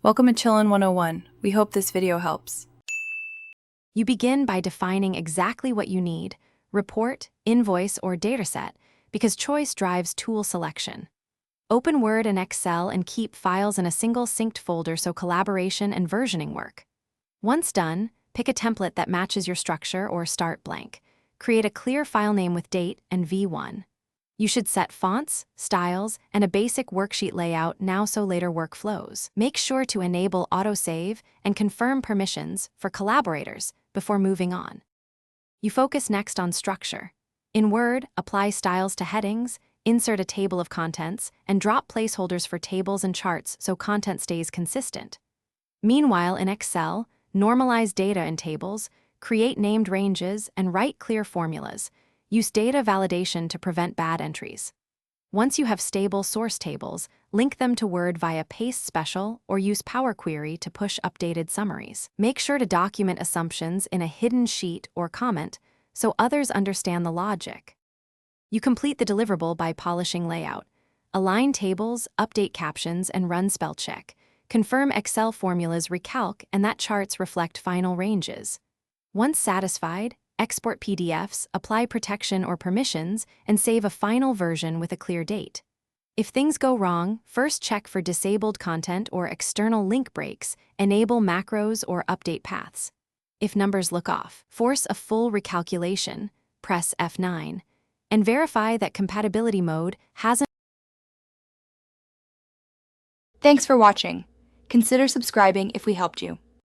Welcome to Chillin' 101. We hope this video helps. You begin by defining exactly what you need, report, invoice, or dataset, because choice drives tool selection. Open Word and Excel and keep files in a single synced folder so collaboration and versioning work. Once done, pick a template that matches your structure or start blank. Create a clear file name with date and V1. You should set fonts, styles, and a basic worksheet layout now so later work flows. Make sure to enable autosave and confirm permissions for collaborators before moving on. You focus next on structure. In Word, apply styles to headings, insert a table of contents, and drop placeholders for tables and charts so content stays consistent. Meanwhile, in Excel, normalize data in tables, create named ranges, and write clear formulas. Use data validation to prevent bad entries. Once you have stable source tables, link them to Word via Paste Special or use Power Query to push updated summaries. Make sure to document assumptions in a hidden sheet or comment so others understand the logic. You complete the deliverable by polishing layout. Align tables, update captions, and run spell check. Confirm Excel formulas recalc and that charts reflect final ranges. Once satisfied, export PDFs, apply protection or permissions, and save a final version with a clear date. If things go wrong, first check for disabled content or external link breaks, enable macros or update paths. If numbers look off, force a full recalculation, press F9, and verify that compatibility mode hasn't. Thanks for watching. Consider subscribing if we helped you.